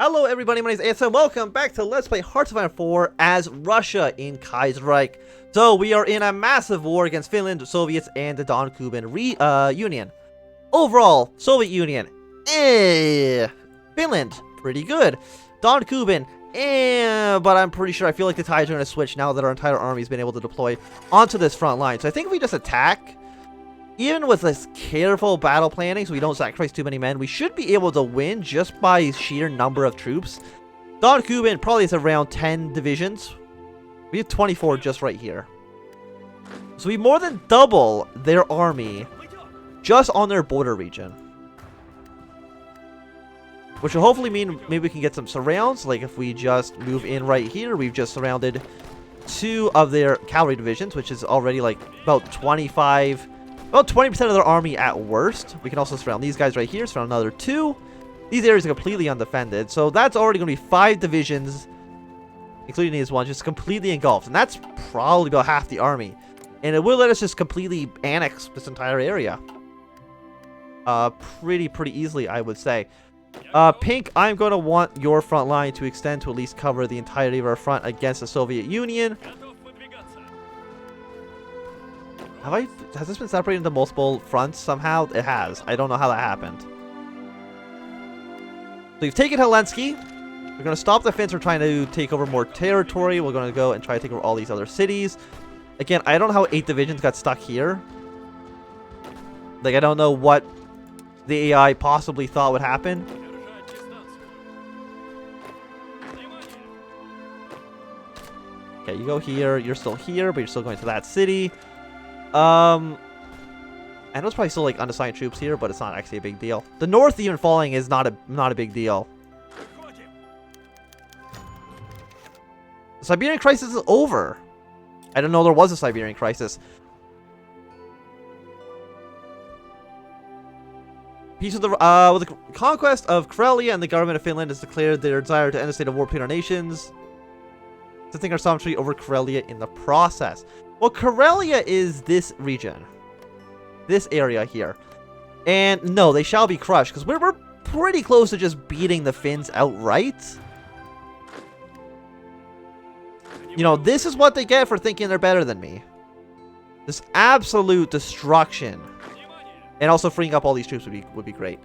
Hello everybody, my name is ASM. Welcome back to Let's Play Hearts of Iron 4 as Russia in Kaiserreich. So we are in a massive war against Finland, the Soviets, and the Don Kuban Union. Overall, Soviet Union, Finland, pretty good. Don Kuban, but I'm pretty sure, I feel like the tides are going to switch now that our entire army has been able to deploy onto this front line. So I think if we just attack, even with this careful battle planning so we don't sacrifice too many men, we should be able to win just by sheer number of troops. Don Kuban probably has around 10 divisions. We have 24 just right here. So we more than double their army just on their border region. Which will hopefully mean maybe we can get some surrounds. Like if we just move in right here, we've just surrounded 2 of their cavalry divisions, which is already like about 20% of their army at worst. We can also surround these guys right here, surround another 2. These areas are completely undefended. So that's already going to be 5 divisions, including these ones, just completely engulfed. And that's probably about half the army. And it will let us just completely annex this entire area. Pretty easily, I would say. Pink, I'm going to want your front line to extend to at least cover the entirety of our front against the Soviet Union. Has this been separated into multiple fronts somehow? It has. I don't know how that happened. So you've taken Helsinki. We're going to stop the Finns from trying to take over more territory. We're going to go and try to take over all these other cities. Again, I don't know how 8 divisions got stuck here. Like, I don't know what the AI possibly thought would happen. Okay, you go here. You're still here, but you're still going to that city. I know it's probably still like unassigned troops here, but it's not actually a big deal. The north even falling is not a big deal. The Siberian crisis is over. I didn't know there was a Siberian crisis. Peace with the with the conquest of Karelia, and the government of Finland has declared their desire to end the state of war between our nations, setting our sovereignty over Karelia in the process. Well, Karelia is this region. This area here. And no, they shall be crushed, because we're pretty close to just beating the Finns outright. You know, this is what they get for thinking they're better than me. This absolute destruction. And also freeing up all these troops would be great.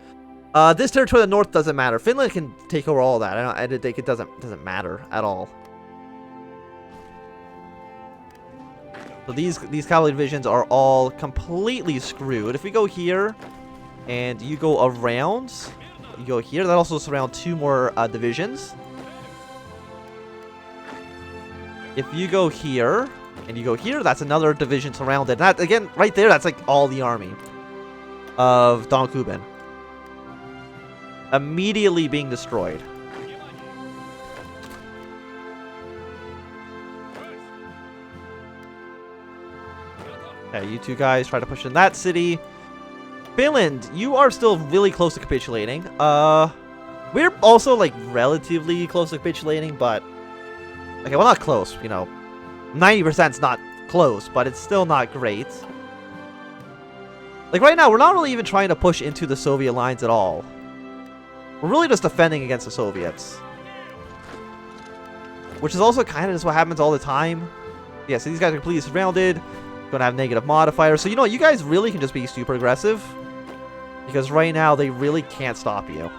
This territory to the north doesn't matter. Finland can take over all that. I think it doesn't matter at all. So these cavalry divisions are all completely screwed. If we go here, and you go around, you go here, that also surround 2 more divisions. If you go here, and you go here, that's another division surrounded. That, again, right there, that's like all the army of Don Kuban. Immediately being destroyed. Okay, you 2 guys try to push in that city. Finland, you are still really close to capitulating. We're also like relatively close to capitulating, but okay, well, not close, you know. 90%'s not close, but it's still not great. Like right now, we're not really even trying to push into the Soviet lines at all. We're really just defending against the Soviets. Which is also kind of just what happens all the time. Yeah, so these guys are completely surrounded. Gonna have negative modifiers. So you know what? You guys really can just be super aggressive. Because right now, they really can't stop you.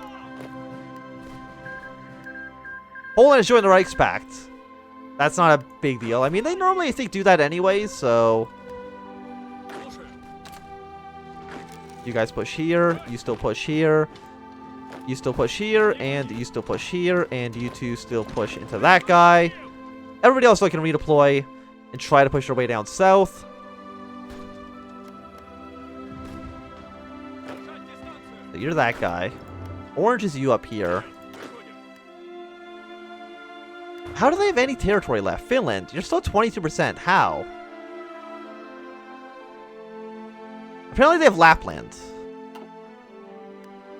Poland is joining the Reichspakt. That's not a big deal. I mean, they normally, I think, do that anyways, so... You guys push here. You still push here. You still push here. And you still push here. And you 2 still push into that guy. Everybody else can redeploy and try to push their way down south. So you're that guy. Orange is you up here. How do they have any territory left? Finland, you're still 22%. How? Apparently they have Lapland.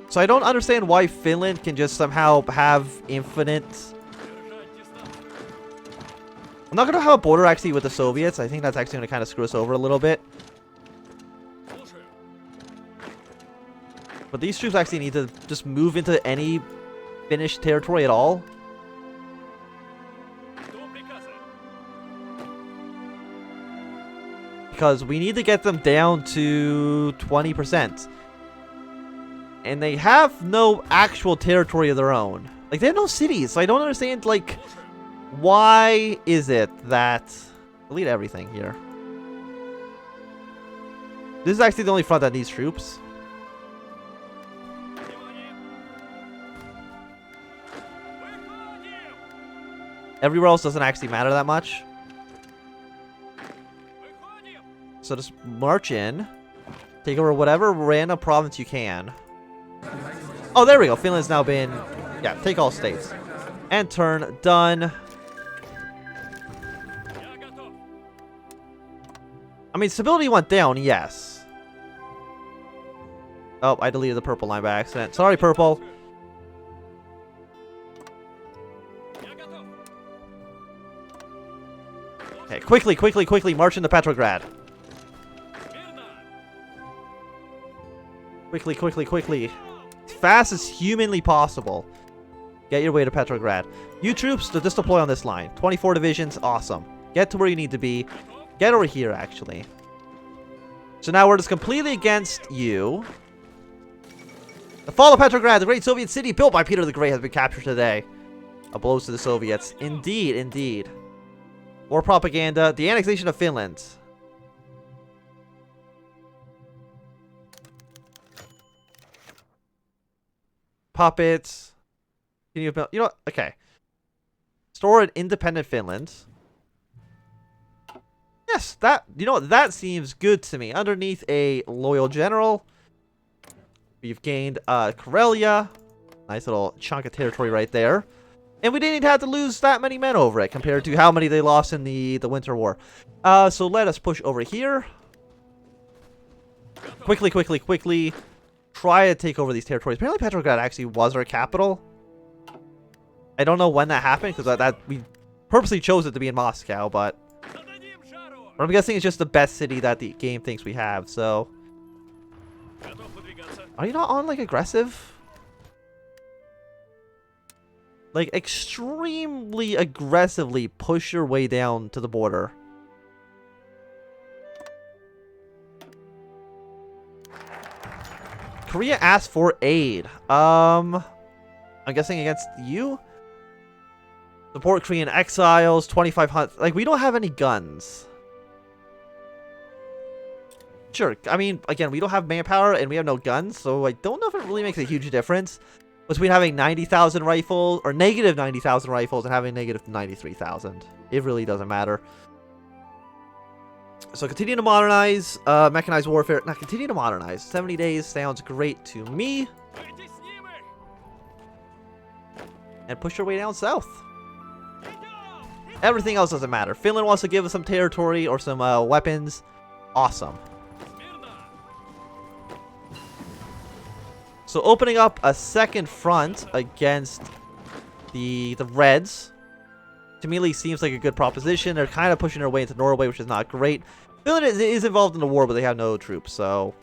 So I don't understand why Finland can just somehow have infinite... I'm not going to have a border actually with the Soviets. I think that's actually going to kind of screw us over a little bit. But these troops actually need to just move into any Finnish territory at all. Because we need to get them down to 20%. And they have no actual territory of their own. Like, they have no cities, so I don't understand, like, why is it that... Delete everything here. This is actually the only front that needs troops. Everywhere else doesn't actually matter that much. So just march in. Take over whatever random province you can. Oh, there we go. Finland's now been... Yeah, take all states. And turn. Done. I mean, stability went down, yes. Oh, I deleted the purple line by accident. Sorry, purple. Okay, quickly, march into Petrograd. Quickly. As fast as humanly possible. Get your way to Petrograd. You troops, just deploy on this line. 24 divisions, awesome. Get to where you need to be. Get over here, actually. So now we're just completely against you. The fall of Petrograd, the great Soviet city built by Peter the Great, has been captured today. A blow to the Soviets. Indeed. More propaganda. The annexation of Finland. Puppets. Can you build? You know what? Okay. Store an independent Finland. Yes, that, you know what, that seems good to me. Underneath a loyal general, we've gained Karelia. Nice little chunk of territory right there. And we didn't even have to lose that many men over it compared to how many they lost in the Winter War. So let us push over here. Quickly. Try to take over these territories. Apparently Petrograd actually was our capital. I don't know when that happened, because that we purposely chose it to be in Moscow, but I'm guessing it's just the best city that the game thinks we have, so... Are you not on, like, aggressive? Like, extremely aggressively push your way down to the border. Korea asked for aid. I'm guessing against you? Support Korean exiles, 2,500... Like, we don't have any guns. Sure, I mean, again, we don't have manpower and we have no guns, so I don't know if it really makes a huge difference between having 90,000 rifles, or negative 90,000 rifles, and having negative 93,000. It really doesn't matter. So continue to modernize, mechanized warfare. Now continue to modernize. 70 days sounds great to me. And push your way down south. Everything else doesn't matter. Finland wants to give us some territory or some weapons. Awesome. So opening up a second front against the Reds, to me at least seems like a good proposition. They're kind of pushing their way into Norway, which is not great. Finland is involved in the war, but they have no troops, so,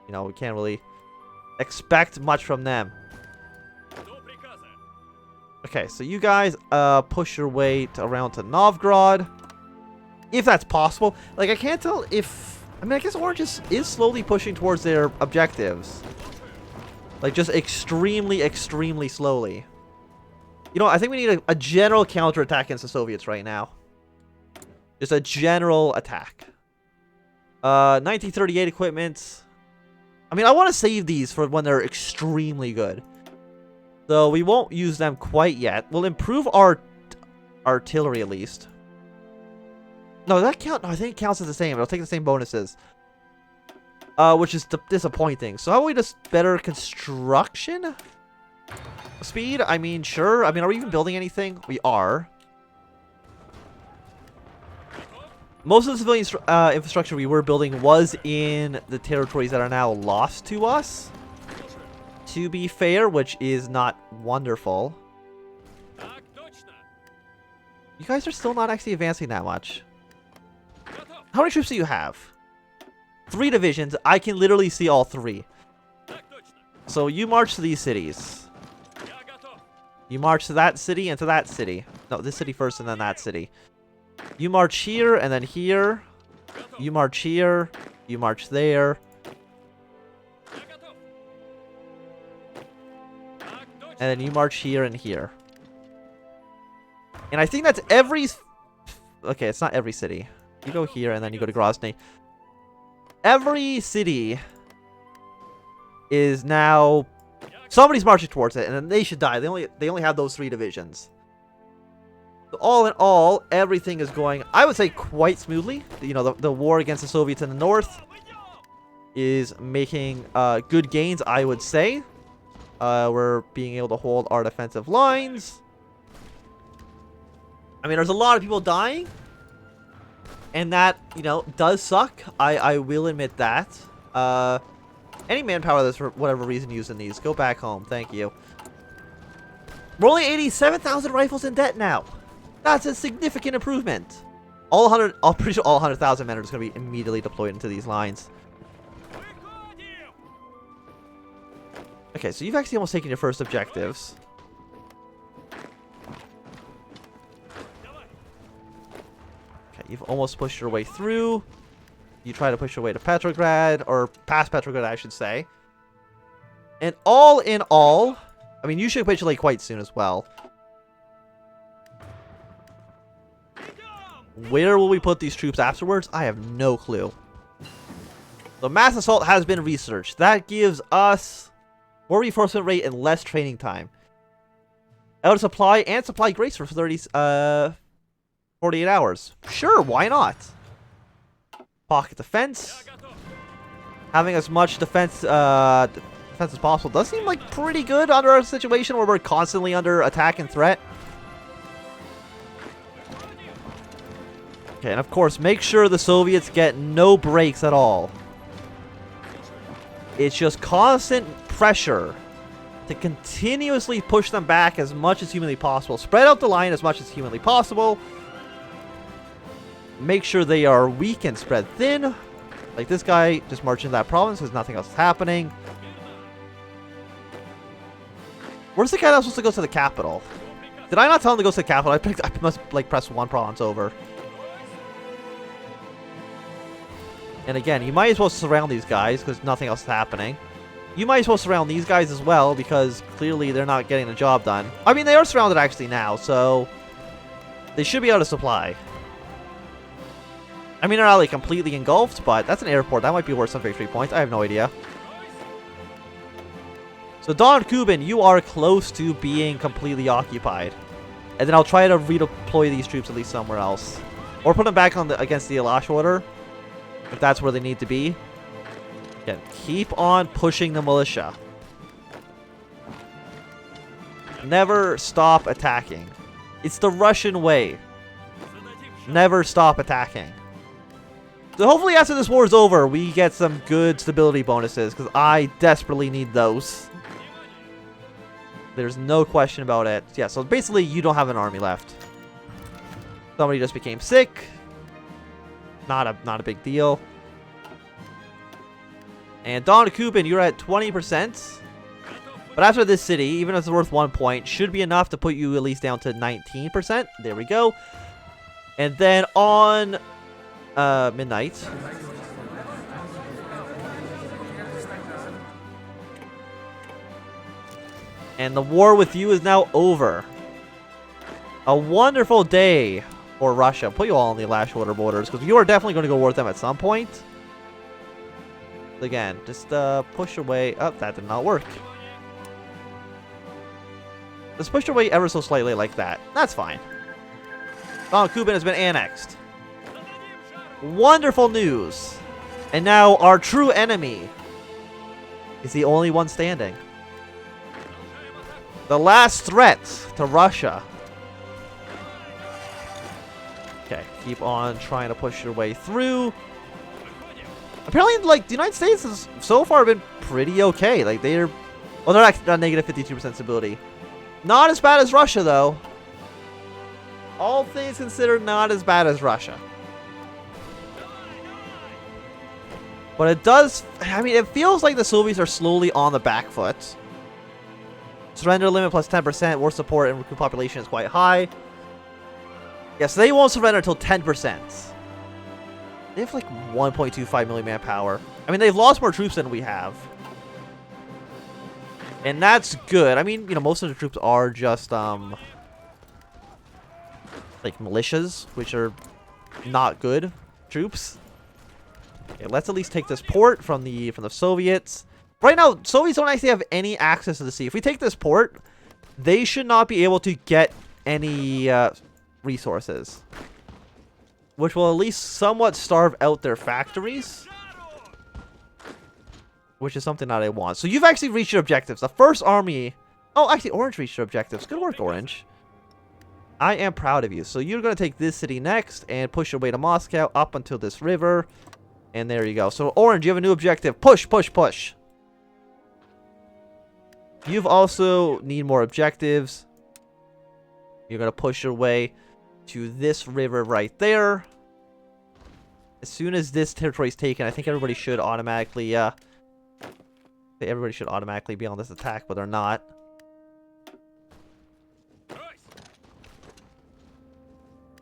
you know, we can't really expect much from them. Okay, so you guys push your way around to Novgorod, if that's possible. Like, I can't tell if... I mean, I guess Orange is slowly pushing towards their objectives. Like, just extremely slowly. You know, I think we need a general counterattack against the Soviets right now. Just a general attack. 1938 equipment. I mean, I want to save these for when they're extremely good. So we won't use them quite yet. We'll improve our artillery at least. No, that count. No, I think it counts as the same. It'll take the same bonuses. Which is disappointing. So how about we just better construction speed? I mean, sure. I mean, are we even building anything? We are. Most of the civilian infrastructure we were building was in the territories that are now lost to us. To be fair, which is not wonderful. You guys are still not actually advancing that much. How many troops do you have? 3 divisions. I can literally see all 3. So you march to these cities. You march to that city and to that city. No, this city first and then that city. You march here and then here. You march here. You march there. And then you march here and here. And I think that's every... Okay, it's not every city. You go here and then you go to Grozny. Every city is now... Somebody's marching towards it, and then they should die. They only have those 3 divisions. So all in all, everything is going, I would say, quite smoothly. You know, the war against the Soviets in the north is making good gains, I would say. We're being able to hold our defensive lines. I mean, there's a lot of people dying. And that, you know, does suck. I will admit that. Any manpower that's for whatever reason using these, go back home. Thank you. We're only 87,000 rifles in debt now. That's a significant improvement. I'm pretty sure all 100,000 men are just going to be immediately deployed into these lines. Okay, so you've actually almost taken your first objectives. Okay, you've almost pushed your way through. You try to push your way to Petrograd, or past Petrograd, I should say. And all in all, I mean, you should capitulate quite soon as well. Where will we put these troops afterwards? I have no clue. The mass assault has been researched. That gives us more reinforcement rate and less training time. Out of supply and supply grace for 48 hours. Sure, why not? Pocket defense. Having as much defense as possible does seem like pretty good under a situation where we're constantly under attack and threat. Okay, and of course, make sure the Soviets get no breaks at all. It's just constant pressure to continuously push them back as much as humanly possible. Spread out the line as much as humanly possible. Make sure they are weak and spread thin. Like this guy just marching to that province because nothing else is happening. Where's the guy that was supposed to go to the capital? Did I not tell him to go to the capital? I must like press one province over. And again, you might as well surround these guys because nothing else is happening. You might as well surround these guys as well because clearly they're not getting the job done. I mean, they are surrounded actually now, so they should be out of supply. I mean, they're not like completely engulfed, but that's an airport. That might be worth some victory points. I have no idea. So, Don Kubin, you are close to being completely occupied. And then I'll try to redeploy these troops at least somewhere else. Or put them back on against the Alash order. If that's where they need to be. Again, keep on pushing the militia. Never stop attacking. It's the Russian way. Never stop attacking. So hopefully after this war is over, we get some good stability bonuses, because I desperately need those. There's no question about it. Yeah, so basically you don't have an army left. Somebody just became sick. Not a big deal. And Don Kubin, you're at 20%. But after this city, even if it's worth 1 point, should be enough to put you at least down to 19%. There we go. And then on midnight. And the war with you is now over. A wonderful day for Russia. Put you all on the Alash order borders, because you are definitely going to go war with them at some point. Again, just push away. Oh, that did not work. Just push away ever so slightly like that. That's fine. Don Kubin has been annexed. Wonderful news. And now our true enemy is the only one standing. The last threat to Russia. Okay, keep on trying to push your way through. Apparently, like, the United States has so far been pretty okay. Like, they're... Well, they're actually on negative 52% stability. Not as bad as Russia, though. All things considered, not as bad as Russia. But it does... I mean, it feels like the Soviets are slowly on the back foot. Surrender limit plus 10%. War support and recruit population is quite high. Yeah, so they won't surrender until 10%. They have like 1.25 million manpower. I mean, they've lost more troops than we have. And that's good. I mean, you know, most of the troops are just, like militias, which are not good troops. Okay, let's at least take this port from the Soviets. Right now, Soviets don't actually have any access to the sea. If we take this port, they should not be able to get any resources, which will at least somewhat starve out their factories, which is something that I want. So you've actually reached your objectives. The first army... Oh, actually, Orange reached your objectives. Good work, Orange. I am proud of you. So you're going to take this city next and push your way to Moscow up until this river. And there you go. So, Orange, you have a new objective. Push, push, push. You've also need more objectives. You're going to push your way to this river right there. As soon as this territory is taken, I think everybody should automatically, everybody should automatically be on this attack, but they're not.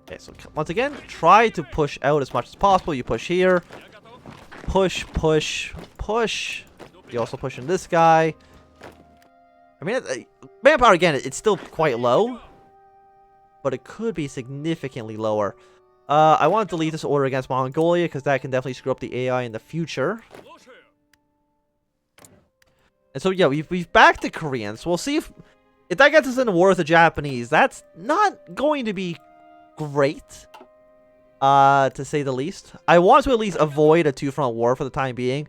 Okay, so once again, try to push out as much as possible. You push here. Push, push, push. You also push in this guy. I mean, manpower, again, it's still quite low. But it could be significantly lower. I want to delete this order against Mongolia, because that can definitely screw up the AI in the future. And so, yeah, we've backed the Koreans. We'll see if that gets us in a war with the Japanese. That's not going to be great, to say the least. I want to at least avoid a two-front war for the time being.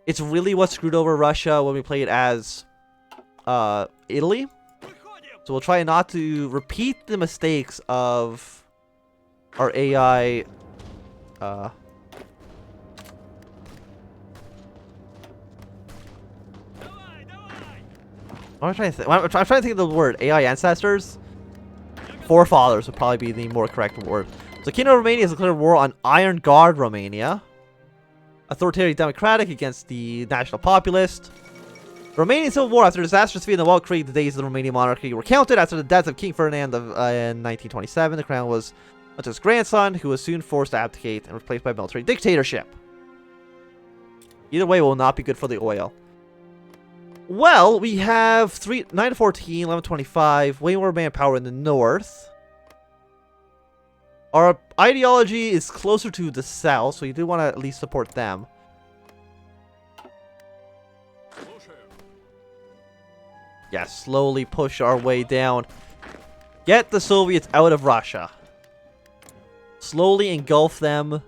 It's really what screwed over Russia when we played as Italy. So we'll try not to repeat the mistakes of our AI. I'm trying to think of the word AI ancestors. Forefathers would probably be the more correct word. So Kingdom of Romania has declared war on Iron Guard Romania. Authoritarian Democratic against the National Populist. Romanian Civil War. After disastrous defeat in the Wall Creek, the days of the Romanian monarchy were counted. After the death of King Ferdinand in 1927, the crown was to his grandson, who was soon forced to abdicate and replaced by military dictatorship. Either way will not be good for the oil. Well, we have 9 to 14, 11 to 25, way more manpower in the north. Our ideology is closer to the south, so you do want to at least support them. Yeah, slowly push our way down. Get the Soviets out of Russia. Slowly engulf them.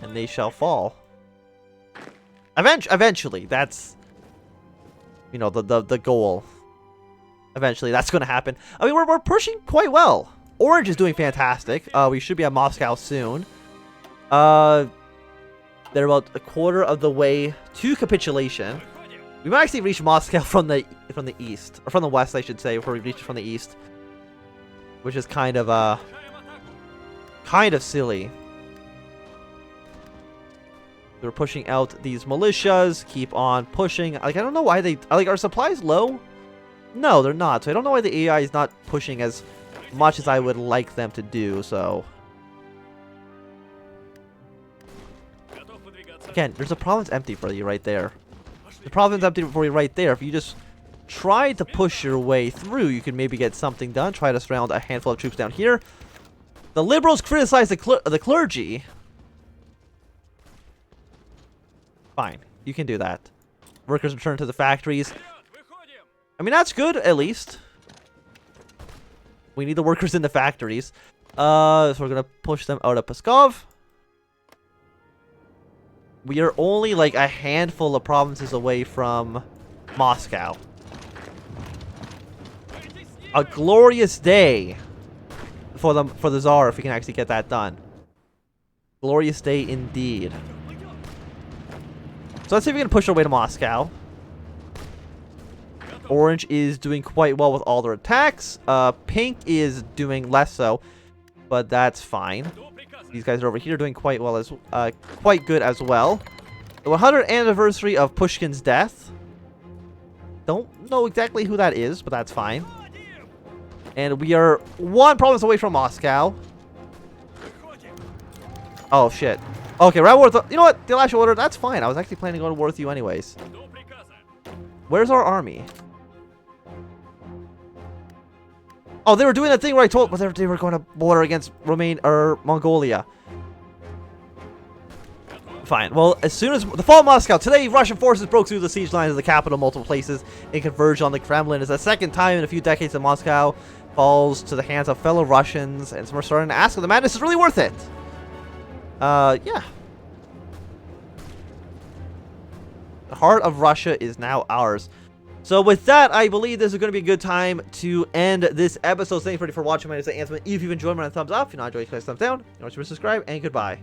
And they shall fall. Eventually, that's, you know, the goal. Eventually, that's going to happen. I mean, we're pushing quite well. Orange is doing fantastic. We should be at Moscow soon. They're about a quarter of the way to capitulation. We might actually reach Moscow from the east, or from the west, I should say, before we reach from the east, which is kind of silly. We're pushing out these militias. Keep on pushing. Like, I don't know why they... Like, are supplies low? No, they're not. So I don't know why the AI is not pushing as much as I would like them to do, so... Again, there's a province empty for you right there. The province empty for you right there. If you just try to push your way through, you can maybe get something done. Try to surround a handful of troops down here. The liberals criticize the clergy. Fine, you can do that. Workers return to the factories. I mean, that's good, at least. We need the workers in the factories. So we're gonna push them out of Pskov. We are only like a handful of provinces away from Moscow. A glorious day for the Tsar, if we can actually get that done. Glorious day indeed. So let's see if we can push our way to Moscow. Orange is doing quite well with all their attacks. Pink is doing less so, but that's fine. These guys are over here doing quite well as quite good as well. The 100th anniversary of Pushkin's death. don't know exactly who that is, but that's fine. And we are 1 province away from Moscow. Oh, shit. Okay, we're at war with... You know what? The Elastic Order, that's fine. I was actually planning to go to war with you anyways. Where's our army? Oh, they were doing that thing where I told... Well, they were going to border against Mongolia. Fine. Well, as soon as... The fall of Moscow. Today, Russian forces broke through the siege lines of the capital multiple places and converged on the Kremlin. It's the second time in a few decades that Moscow falls to the hands of fellow Russians. And some are starting to ask if the madness is really worth it. Yeah. The heart of Russia is now ours. So with that, I believe this is going to be a good time to end this episode. Thanks everybody for watching. My name is Anthony. If you've enjoyed, my thumbs up. If you're not enjoying, click thumbs down. If you want to subscribe, and goodbye.